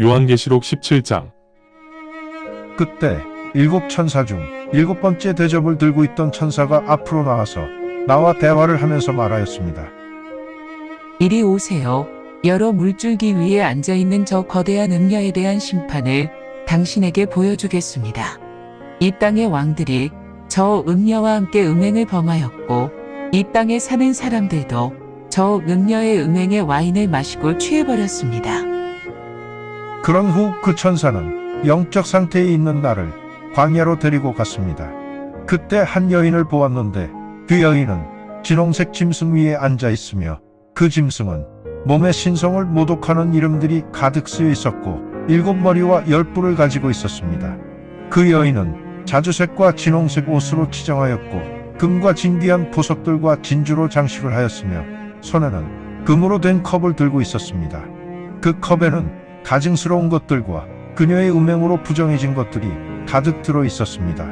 요한계시록 17장. 그때 일곱 천사 중 일곱 번째 대접을 들고 있던 천사가 앞으로 나와서 나와 대화를 하면서 말하였습니다. 이리 오세요. 여러 물줄기 위에 앉아있는 저 거대한 음녀에 대한 심판을 당신에게 보여주겠습니다. 이 땅의 왕들이 저 음녀와 함께 음행을 범하였고 이 땅에 사는 사람들도 저 음녀의 음행의 와인을 마시고 취해버렸습니다. 그런 후 그 천사는 영적 상태에 있는 나를 광야로 데리고 갔습니다. 그때 한 여인을 보았는데 그 여인은 진홍색 짐승 위에 앉아 있으며 그 짐승은 몸에 신성을 모독하는 이름들이 가득 쓰여 있었고 일곱 머리와 열 뿔을 가지고 있었습니다. 그 여인은 자주색과 진홍색 옷으로 치장하였고 금과 진귀한 보석들과 진주로 장식을 하였으며 손에는 금으로 된 컵을 들고 있었습니다. 그 컵에는 가증스러운 것들과 그녀의 음행으로 부정해진 것들이 가득 들어 있었습니다.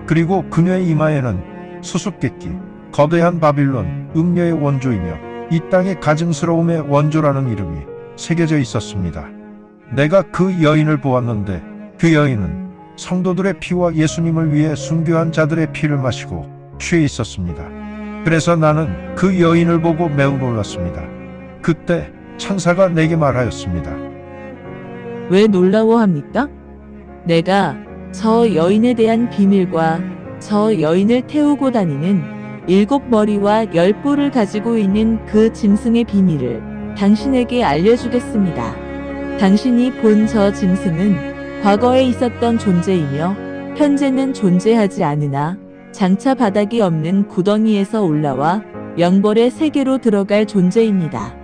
그리고 그녀의 이마에는 수수께끼, 거대한 바빌론, 음녀의 원조이며 이 땅의 가증스러움의 원조라는 이름이 새겨져 있었습니다. 내가 그 여인을 보았는데 그 여인은 성도들의 피와 예수님을 위해 순교한 자들의 피를 마시고 취해 있었습니다. 그래서 나는 그 여인을 보고 매우 놀랐습니다. 그때 천사가 내게 말하였습니다. 왜 놀라워합니까? 내가 저 여인에 대한 비밀과 저 여인을 태우고 다니는 일곱 머리와 열 뿔을 가지고 있는 그 짐승의 비밀을 당신에게 알려주겠습니다. 당신이 본 저 짐승은 과거에 있었던 존재이며 현재는 존재하지 않으나 장차 바닥이 없는 구덩이에서 올라와 영벌의 세계로 들어갈 존재입니다.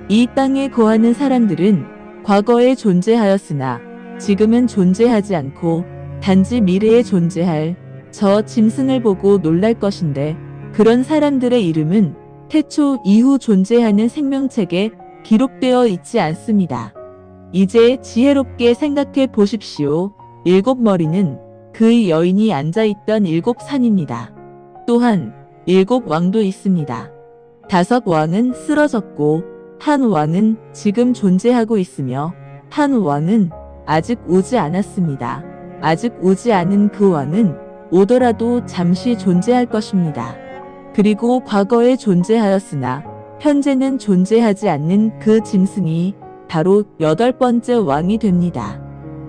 이 땅에 거하는 사람들은 과거에 존재하였으나 지금은 존재하지 않고 단지 미래에 존재할 저 짐승을 보고 놀랄 것인데 그런 사람들의 이름은 태초 이후 존재하는 생명책에 기록되어 있지 않습니다. 이제 지혜롭게 생각해 보십시오. 일곱 머리는 그 여인이 앉아있던 일곱 산입니다. 또한 일곱 왕도 있습니다. 다섯 왕은 쓰러졌고 한 왕은 지금 존재하고 있으며 한 왕은 아직 오지 않았습니다. 아직 오지 않은 그 왕은 오더라도 잠시 존재할 것입니다. 그리고 과거에 존재하였으나 현재는 존재하지 않는 그 짐승이 바로 여덟 번째 왕이 됩니다.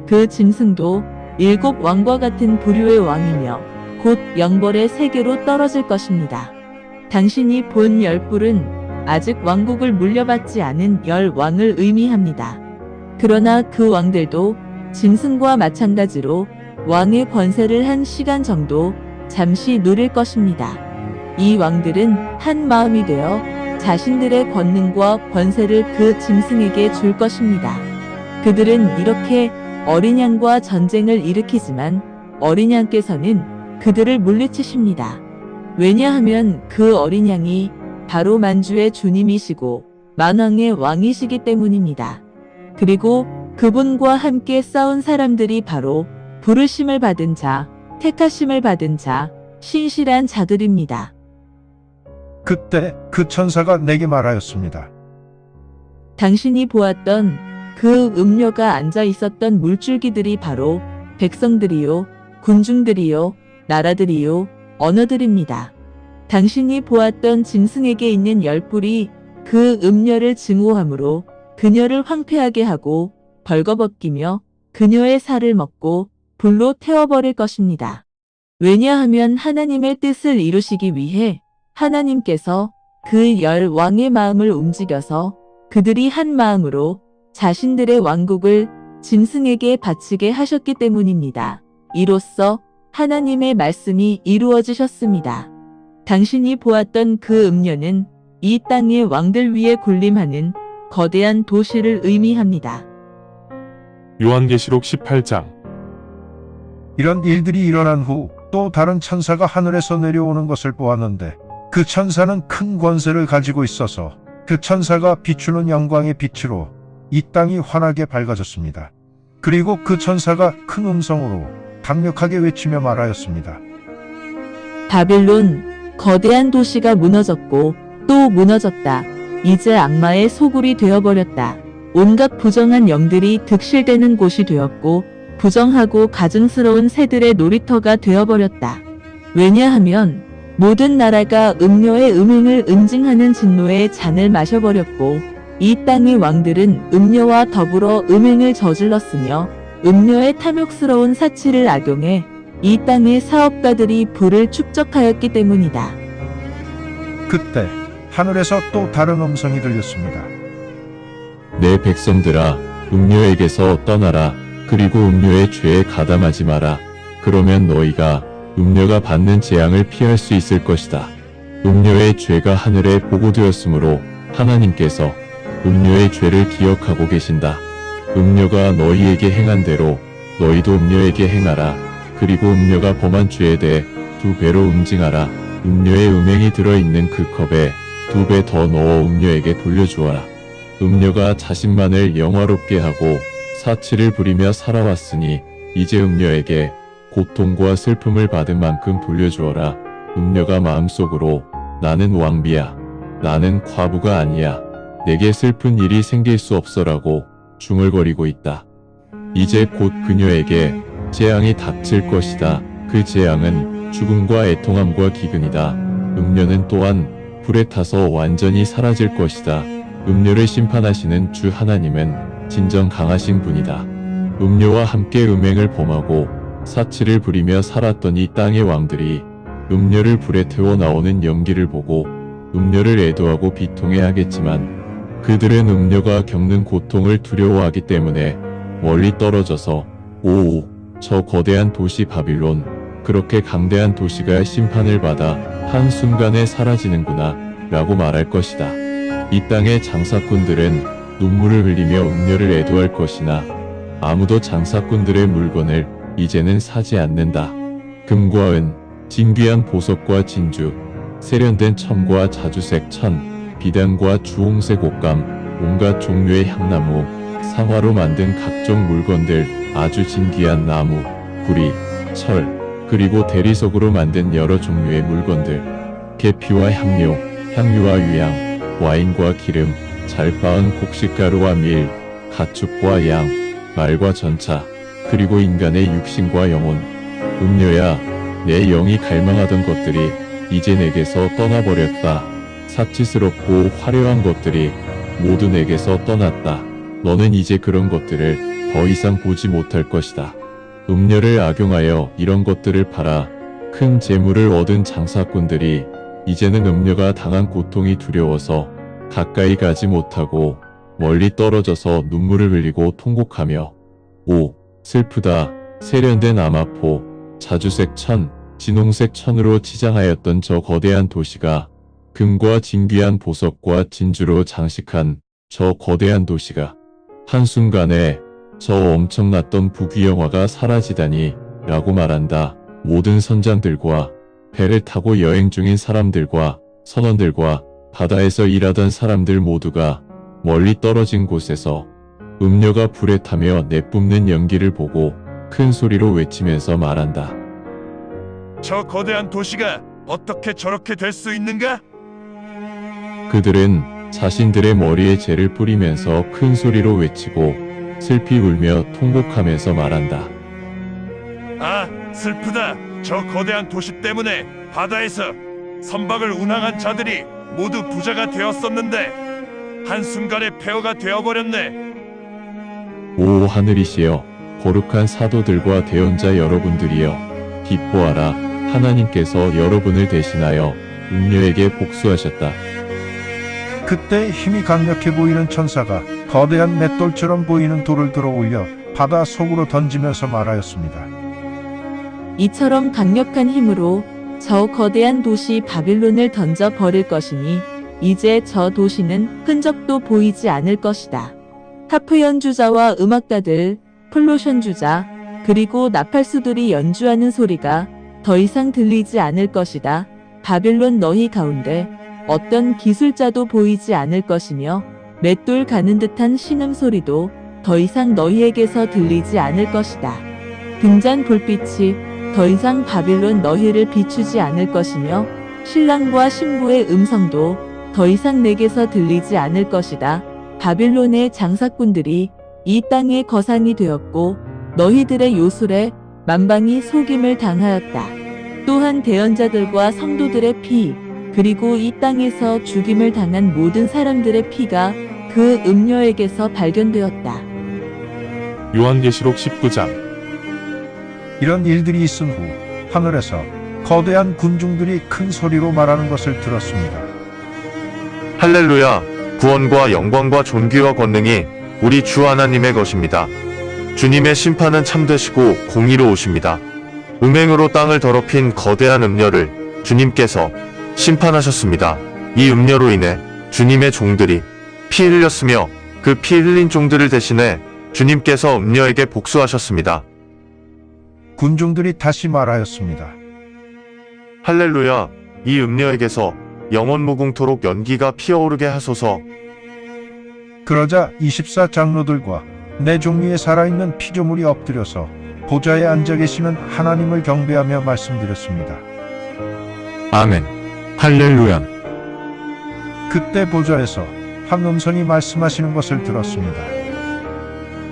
그 짐승도 일곱 왕과 같은 부류의 왕이며 곧 영벌의 세계로 떨어질 것입니다. 당신이 본 열 뿔은 아직 왕국을 물려받지 않은 열 왕을 의미합니다. 그러나 그 왕들도 짐승과 마찬가지로 왕의 권세를 한 시간 정도 잠시 누릴 것입니다. 이 왕들은 한 마음이 되어 자신들의 권능과 권세를 그 짐승에게 줄 것입니다. 그들은 이렇게 어린 양과 전쟁을 일으키지만 어린 양께서는 그들을 물리치십니다. 왜냐하면 그 어린 양이 바로 만주의 주님이시고 만왕의 왕이시기 때문입니다. 그리고 그분과 함께 싸운 사람들이 바로 부르심을 받은 자, 택하심을 받은 자, 신실한 자들입니다. 그때 그 천사가 내게 말하였습니다. 당신이 보았던 그 음녀가 앉아 있었던 물줄기들이 바로 백성들이요, 군중들이요, 나라들이요, 언어들입니다. 당신이 보았던 짐승에게 있는 열 뿔이 그 음녀를 증오함으로 그녀를 황폐하게 하고 벌거벗기며 그녀의 살을 먹고 불로 태워버릴 것입니다. 왜냐하면 하나님의 뜻을 이루시기 위해 하나님께서 그 열 왕의 마음을 움직여서 그들이 한 마음으로 자신들의 왕국을 짐승에게 바치게 하셨기 때문입니다. 이로써 하나님의 말씀이 이루어지셨습니다. 당신이 보았던 그 음녀는 이 땅의 왕들 위에 군림하는 거대한 도시를 의미합니다. 요한계시록 18장. 이런 일들이 일어난 후 또 다른 천사가 하늘에서 내려오는 것을 보았는데 그 천사는 큰 권세를 가지고 있어서 그 천사가 비추는 영광의 빛으로 이 땅이 환하게 밝아졌습니다. 그리고 그 천사가 큰 음성으로 강력하게 외치며 말하였습니다. 바빌론, 거대한 도시가 무너졌고 또 무너졌다. 이제 악마의 소굴이 되어버렸다. 온갖 부정한 영들이 득실되는 곳이 되었고 부정하고 가증스러운 새들의 놀이터가 되어버렸다. 왜냐하면 모든 나라가 음료의 음행을 응징하는 진노의 잔을 마셔버렸고 이 땅의 왕들은 음료와 더불어 음행을 저질렀으며 음료의 탐욕스러운 사치를 악용해 이 땅의 사업가들이 부를 축적하였기 때문이다. 그때 하늘에서 또 다른 음성이 들렸습니다. 내 백성들아, 음료에게서 떠나라. 그리고 음료의 죄에 가담하지 마라. 그러면 너희가 음료가 받는 재앙을 피할 수 있을 것이다. 음료의 죄가 하늘에 보고되었으므로 하나님께서 음료의 죄를 기억하고 계신다. 음료가 너희에게 행한 대로 너희도 음료에게 행하라. 그리고 음료가 범한 죄에 대해 2배로 응징하라. 음료의 음행이 들어있는 그 컵에 2배 더 넣어 음료에게 돌려주어라. 음료가 자신만을 영화롭게 하고 사치를 부리며 살아왔으니 이제 음료에게 고통과 슬픔을 받은 만큼 돌려주어라. 음료가 마음속으로 나는 왕비야. 나는 과부가 아니야. 내게 슬픈 일이 생길 수 없어라고 중얼거리고 있다. 이제 곧 그녀에게 재앙이 닥칠 것이다. 그 재앙은 죽음과 애통함과 기근이다. 음료는 또한 불에 타서 완전히 사라질 것이다. 음료를 심판하시는 주 하나님은 진정 강하신 분이다. 음료와 함께 음행을 범하고 사치를 부리며 살았던 이 땅의 왕들이 음료를 불에 태워 나오는 연기를 보고 음료를 애도하고 비통해 하겠지만 그들은 음료가 겪는 고통을 두려워하기 때문에 멀리 떨어져서 오, 저 거대한 도시 바빌론, 그렇게 강대한 도시가 심판을 받아 한순간에 사라지는구나 라고 말할 것이다. 이 땅의 장사꾼들은 눈물을 흘리며 음료를 애도할 것이나 아무도 장사꾼들의 물건을 이제는 사지 않는다. 금과 은, 진귀한 보석과 진주, 세련된 천과 자주색 천, 비단과 주홍색 옷감, 온갖 종류의 향나무, 상화로 만든 각종 물건들, 아주 진귀한 나무, 구리, 철, 그리고 대리석으로 만든 여러 종류의 물건들, 계피와 향료, 향유와 유향, 와인과 기름, 잘 빻은 곡식가루와 밀, 가축과 양, 말과 전차, 그리고 인간의 육신과 영혼. 음료야, 내 영이 갈망하던 것들이 이제 내게서 떠나버렸다. 사치스럽고 화려한 것들이 모두 내게서 떠났다. 너는 이제 그런 것들을 더 이상 보지 못할 것이다. 음료를 악용하여 이런 것들을 팔아 큰 재물을 얻은 장사꾼들이 이제는 음료가 당한 고통이 두려워서 가까이 가지 못하고 멀리 떨어져서 눈물을 흘리고 통곡하며 오, 슬프다. 세련된 아마포, 자주색 천, 진홍색 천으로 치장하였던 저 거대한 도시가, 금과 진귀한 보석과 진주로 장식한 저 거대한 도시가 한순간에 저 엄청났던 부귀영화가 사라지다니 라고 말한다. 모든 선장들과 배를 타고 여행 중인 사람들과 선원들과 바다에서 일하던 사람들 모두가 멀리 떨어진 곳에서 음료가 불에 타며 내뿜는 연기를 보고 큰 소리로 외치면서 말한다. 저 거대한 도시가 어떻게 저렇게 될 수 있는가? 그들은 자신들의 머리에 재를 뿌리면서 큰 소리로 외치고 슬피 울며 통곡하면서 말한다. 아, 슬프다. 저 거대한 도시 때문에 바다에서 선박을 운항한 자들이 모두 부자가 되었었는데 한순간에 폐허가 되어버렸네. 오 하늘이시여, 거룩한 사도들과 대언자 여러분들이여, 기뻐하라. 하나님께서 여러분을 대신하여 음료에게 복수하셨다. 그때 힘이 강력해 보이는 천사가 거대한 맷돌처럼 보이는 돌을 들어 올려 바다 속으로 던지면서 말하였습니다. 이처럼 강력한 힘으로 저 거대한 도시 바빌론을 던져 버릴 것이니 이제 저 도시는 흔적도 보이지 않을 것이다. 하프 연주자와 음악가들, 플룻 연주자, 그리고 나팔수들이 연주하는 소리가 더 이상 들리지 않을 것이다. 바빌론 너희 가운데 어떤 기술자도 보이지 않을 것이며 맷돌 가는 듯한 신음소리도 더 이상 너희에게서 들리지 않을 것이다. 등잔 불빛이 더 이상 바빌론 너희를 비추지 않을 것이며 신랑과 신부의 음성도 더 이상 내게서 들리지 않을 것이다. 바빌론의 장사꾼들이 이 땅의 거상이 되었고 너희들의 요술에 만방이 속임을 당하였다. 또한 대언자들과 성도들의 피 그리고 이 땅에서 죽임을 당한 모든 사람들의 피가 그 음녀에게서 발견되었다. 요한계시록 19장. 이런 일들이 있은 후 하늘에서 거대한 군중들이 큰 소리로 말하는 것을 들었습니다. 할렐루야! 구원과 영광과 존귀와 권능이 우리 주 하나님의 것입니다. 주님의 심판은 참되시고 공의로우십니다. 음행으로 땅을 더럽힌 거대한 음녀를 주님께서 심판하셨습니다. 이 음녀로 인해 주님의 종들이 피 흘렸으며 그 피 흘린 종들을 대신해 주님께서 음녀에게 복수하셨습니다. 군중들이 다시 말하였습니다. 할렐루야! 이 음녀에게서 영원 무궁토록 연기가 피어오르게 하소서. 그러자 24장로들과 네 종류의 살아있는 피조물이 엎드려서 보좌에 앉아 계시는 하나님을 경배하며 말씀드렸습니다. 아멘. 할렐루야. 그때 보좌에서 한 음성이 말씀하시는 것을 들었습니다.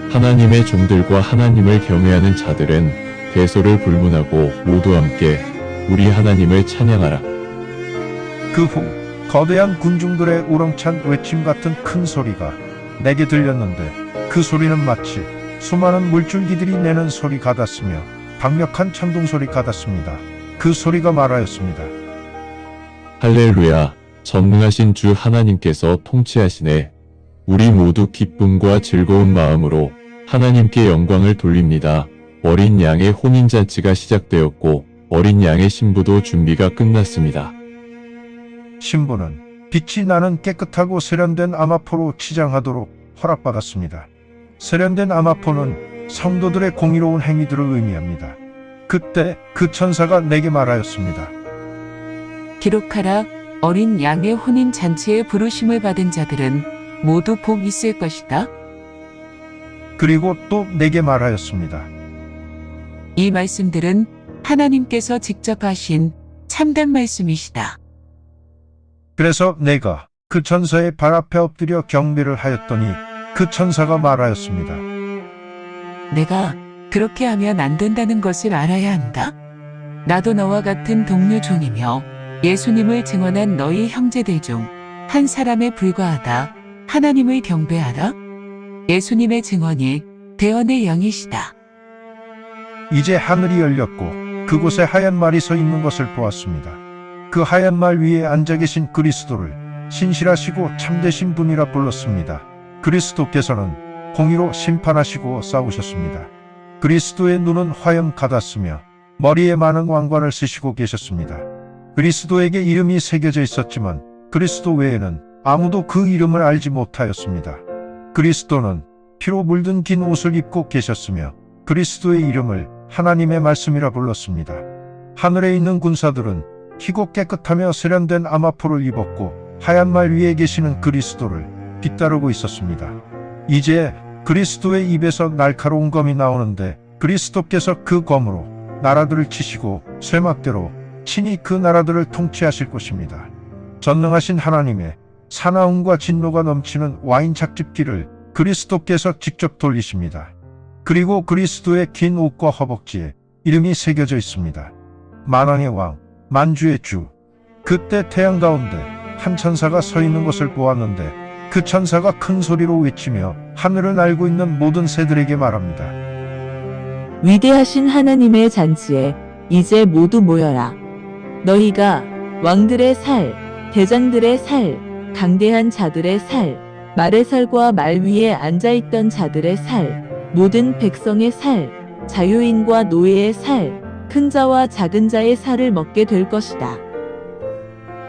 하나님의 종들과 하나님을 경외하는 자들은 대소를 불문하고 모두 함께 우리 하나님을 찬양하라. 그 후 거대한 군중들의 우렁찬 외침 같은 큰 소리가 내게 들렸는데 그 소리는 마치 수많은 물줄기들이 내는 소리 같았으며 강력한 천둥 소리 같았습니다. 그 소리가 말하였습니다. 할렐루야. 전능하신 주 하나님께서 통치하시네. 우리 모두 기쁨과 즐거운 마음으로 하나님께 영광을 돌립니다. 어린 양의 혼인잔치가 시작되었고 어린 양의 신부도 준비가 끝났습니다. 신부는 빛이 나는 깨끗하고 세련된 아마포로 치장하도록 허락받았습니다. 세련된 아마포는 성도들의 공의로운 행위들을 의미합니다. 그때 그 천사가 내게 말하였습니다. 기록하라. 어린 양의 혼인 잔치에 부르심을 받은 자들은 모두 복 있을 것이다. 그리고 또 내게 말하였습니다. 이 말씀들은 하나님께서 직접 하신 참된 말씀이시다. 그래서 내가 그 천사의 발 앞에 엎드려 경배를 하였더니 그 천사가 말하였습니다. 내가 그렇게 하면 안 된다는 것을 알아야 한다. 나도 너와 같은 동료 종이며 예수님을 증언한 너희 형제들 중 한 사람에 불과하다. 하나님을 경배하라. 예수님의 증언이 대언의 영이시다. 이제 하늘이 열렸고 그곳에 하얀 말이 서 있는 것을 보았습니다. 그 하얀 말 위에 앉아 계신 그리스도를 신실하시고 참되신 분이라 불렀습니다. 그리스도께서는 공의로 심판하시고 싸우셨습니다. 그리스도의 눈은 화염 같았으며 머리에 많은 왕관을 쓰시고 계셨습니다. 그리스도에게 이름이 새겨져 있었지만 그리스도 외에는 아무도 그 이름을 알지 못하였습니다. 그리스도는 피로 물든 긴 옷을 입고 계셨으며 그리스도의 이름을 하나님의 말씀이라 불렀습니다. 하늘에 있는 군사들은 희고 깨끗하며 세련된 아마포를 입었고 하얀 말 위에 계시는 그리스도를 뒤따르고 있었습니다. 이제 그리스도의 입에서 날카로운 검이 나오는데 그리스도께서 그 검으로 나라들을 치시고 쇠막대로 친히 그 나라들을 통치하실 것입니다. 전능하신 하나님의 사나움과 진노가 넘치는 와인 착즙기를 그리스도께서 직접 돌리십니다. 그리고 그리스도의 긴 옷과 허벅지에 이름이 새겨져 있습니다. 만왕의 왕, 만주의 주. 그때 태양 가운데 한 천사가 서 있는 것을 보았는데 그 천사가 큰 소리로 외치며 하늘을 날고 있는 모든 새들에게 말합니다. 위대하신 하나님의 잔치에 이제 모두 모여라. 너희가 왕들의 살, 대장들의 살, 강대한 자들의 살, 말의 살과 말 위에 앉아있던 자들의 살, 모든 백성의 살, 자유인과 노예의 살, 큰 자와 작은 자의 살을 먹게 될 것이다.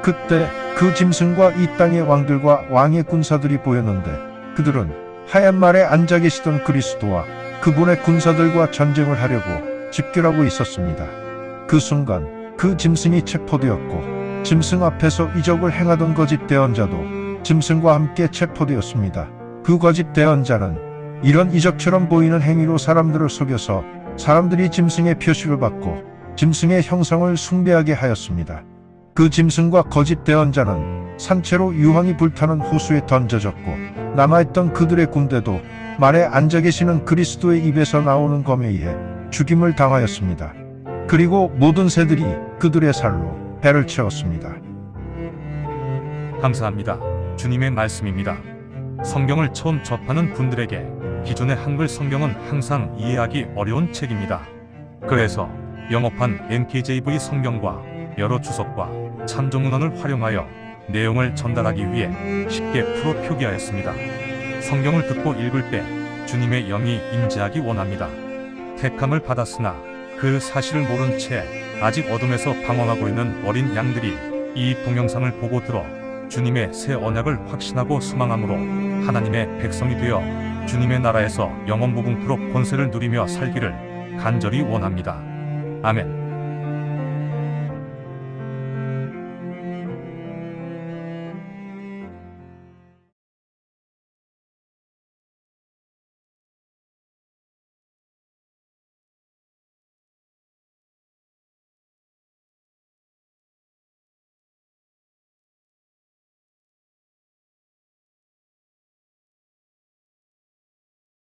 그때 그 짐승과 이 땅의 왕들과 왕의 군사들이 보였는데 그들은 하얀 말에 앉아 계시던 그리스도와 그분의 군사들과 전쟁을 하려고 집결하고 있었습니다. 그 순간 그 짐승이 체포되었고 짐승 앞에서 이적을 행하던 거짓 대언자도 짐승과 함께 체포되었습니다. 그 거짓 대언자는 이런 이적처럼 보이는 행위로 사람들을 속여서 사람들이 짐승의 표식을 받고 짐승의 형상을 숭배하게 하였습니다. 그 짐승과 거짓 대언자는 산채로 유황이 불타는 호수에 던져졌고 남아있던 그들의 군대도 말에 앉아 계시는 그리스도의 입에서 나오는 검에 의해 죽임을 당하였습니다. 그리고 모든 새들이 그들의 살로 배를 채웠습니다. 감사합니다. 주님의 말씀입니다. 성경을 처음 접하는 분들에게 기존의 한글 성경은 항상 이해하기 어려운 책입니다. 그래서 영어판 NKJV 성경과 여러 주석과 참조문헌을 활용하여 내용을 전달하기 위해 쉽게 풀어 표기하였습니다. 성경을 듣고 읽을 때 주님의 영이 임재하기 원합니다. 택함을 받았으나 그 사실을 모른 채 아직 어둠에서 방황하고 있는 어린 양들이 이 동영상을 보고 들어 주님의 새 언약을 확신하고 소망함으로 하나님의 백성이 되어 주님의 나라에서 영원 무궁토록 권세를 누리며 살기를 간절히 원합니다. 아멘.